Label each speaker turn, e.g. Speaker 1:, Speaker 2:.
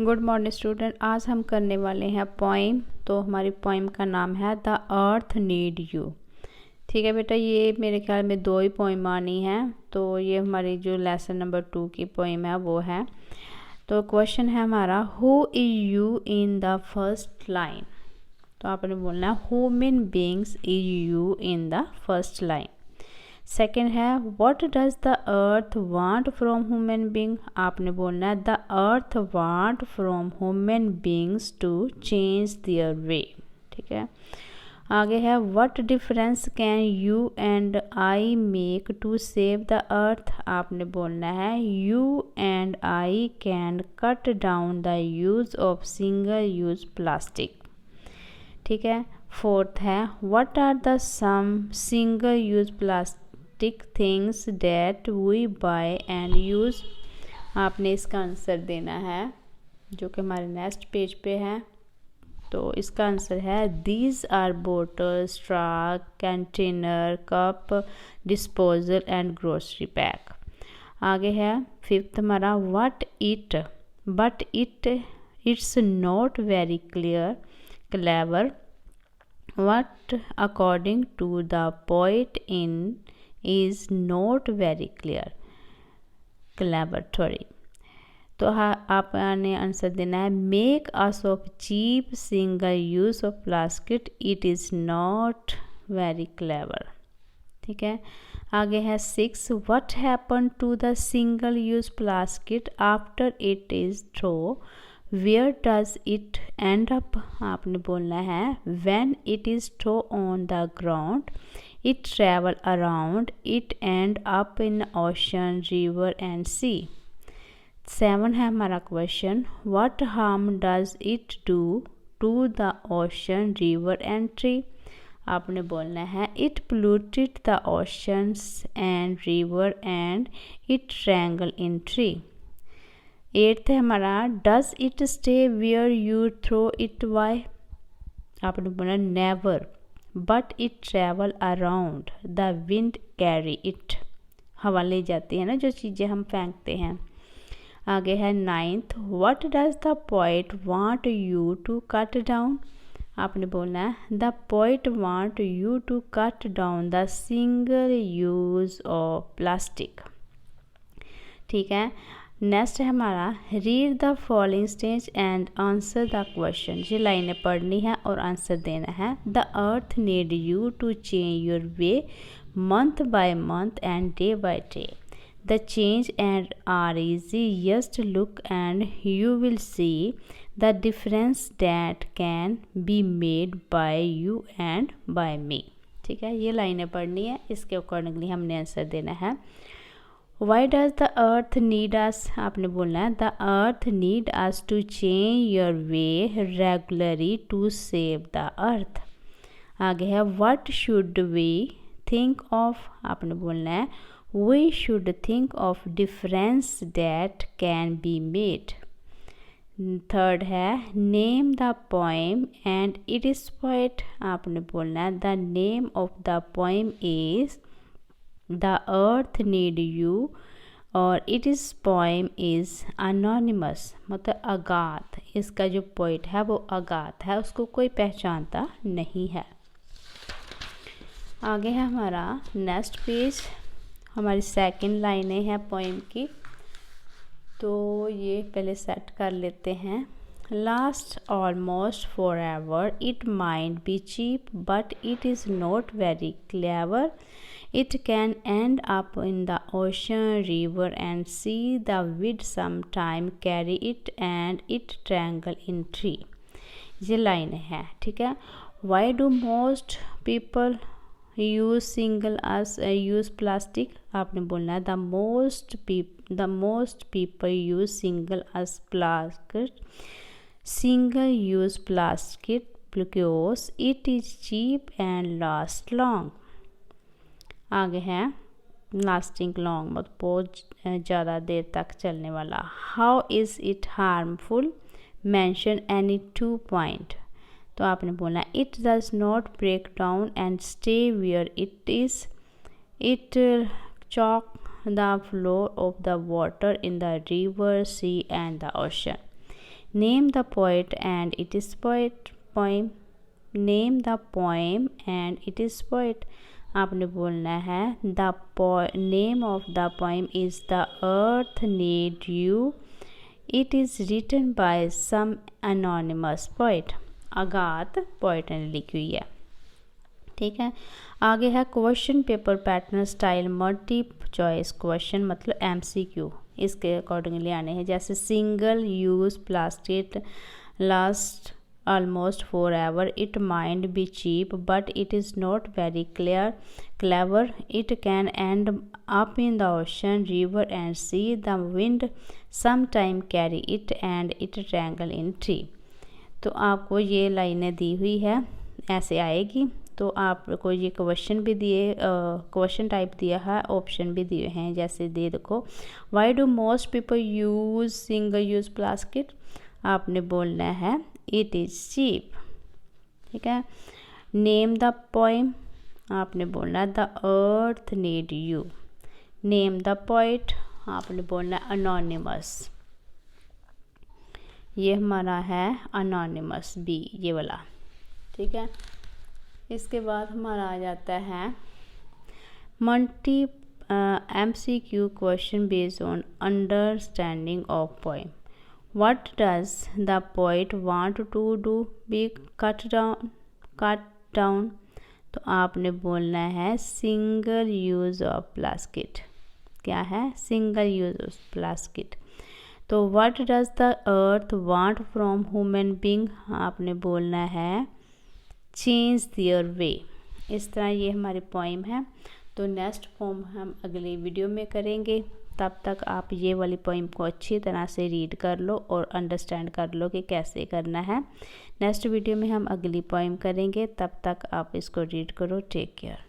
Speaker 1: Good morning student, आज हम करने वाले हैं पोइम। तो हमारी पोइम का नाम है द अर्थ नीड यू। ठीक है बेटा, ये मेरे ख्याल में 2 ही पोइम आनी है। तो ये हमारी जो लेसन नंबर 2 की पोइम है वो है। तो क्वेश्चन है हमारा, who is you in the first line. तो आपने बोलना है human beings is you in the first line. Second है, what does the earth want from human being. आपने बोलना है the earth want from human beings to change their way. ठीक है, आगे है, what difference can you and I make to save the earth. आपने बोलना है you and I can cut down the use of single use plastic. ठीक है, fourth है, what are the some single use plastic things that we buy and use. आपने इसका answer देना है जो कि हमारे नेक्स्ट पेज पे है। तो इसका आंसर है these are bottle, straw, container, cup, disposal and grocery pack. आगे है फिफ्थ हमारा, what it but it's not very clever what according to the poet in is not very clever। तो हाँ, आपने आंसर देना है make us of cheap single use of plastic it is not very clever. ठीक है, आगे है 6, what happen to the single use plastic after it is throw, where does it end up. आपने बोलना है when it is throw on the ground it travel around it end up in ocean, river and sea. 7 है हमारा question, what harm does it do to the ocean, river and tree. आपने बोलना है it polluted the oceans and river and it tangle in tree. 8th है हमारा, does it stay where you throw it why. आपने बोला never but it travel around the wind carry it. हवा ले जाती है ना जो चीज़ें हम फेंकते हैं। आगे है 9th, what does the poet want you to cut down. आपने बोलना है the poet want you to cut down the single use of plastic. ठीक है, नेक्स्ट है हमारा, read the following stage and answer the question. ये लाइनें पढ़नी है और आंसर देना है। The earth need you to change your way month by month and day by day. The change and are easy, just look and you will see the difference that can be made by you and by me. ठीक है, ये लाइनें पढ़नी है, इसके accordingly हमने answer देना है। Why does the earth need us. आपने बोलना है the earth need us to change your way regularly to save the earth. आगे है, what should we think of. आपने बोलना है we should think of difference that can be made. 3rd है, name the poem and it is poet. आपने बोलना है the name of the poem is the earth need you और it is poem is anonymous, मतलब अगाध। इसका जो poet है वो अगाध है, उसको कोई पहचानता नहीं है। आगे है हमारा नेक्स्ट पेज, हमारी सेकंड लाइनें हैं पोएम की। तो ये पहले सेट कर लेते हैं। Last almost forever it might be cheap but it is not very clever It can end up in the ocean, river and sea. The wind sometime carry it and it tangle in tree। ये line है। ठीक है, Why do most people use single use plastic। आपने बोलना है the most people use single use plastic because it is cheap and lasts long। आगे है lasting long, मतलब बहुत ज़्यादा देर तक चलने वाला। How is it harmful, mention any 2 point. तो आपने बोलना it does not break down and stay where it is, it choke the floor of the water in the river, sea and the ocean. Name the poet and it is poem. Name the poem and it is poet. आपने बोलना है the name of the poem is the earth need you, it is written bye some anonymous poet. अगात poet ने लिखी हुई है। ठीक है, आगे है question paper pattern style multi choice question, मतलब MCQ इसके अकॉर्डिंगली आने हैं। जैसे single use plastic last almost forever, it might be cheap but it is not very clever, it can end up in the ocean, river and sea, the wind sometime carry it and it tangle in tree। तो आपको ये लाइनें दी हुई है, ऐसे आएगी। तो आपको ये क्वेश्चन भी दिए, क्वेश्चन टाइप दिया है, ऑप्शन भी दिए हैं। जैसे दे देखो, why do most people use single use plastic. आपने बोलना है इट इज़ चीप। ठीक है, नेम द पोइम, आपने बोलना the earth need you. Name the poet, आपने बोलना अनोनिमस। ये हमारा है अनोनिमस बी, ये वाला। ठीक है, इसके बाद हमारा आ जाता है multi MCQ question based on understanding of poem. What does the poet want to do? Be cut down। तो आपने बोलना है सिंगल यूज़ ऑफ प्लास्टिक। क्या है? Single use of plastic. तो what does the earth want from human being? आपने बोलना है change their way। इस तरह ये हमारी पोइम है। तो नेक्स्ट पोइम हम अगली वीडियो में करेंगे। तब तक आप ये वाली पोइम को अच्छी तरह से रीड कर लो और अंडरस्टैंड कर लो कि कैसे करना है। नेक्स्ट वीडियो में हम अगली पोइम करेंगे, तब तक आप इसको रीड करो। Take care.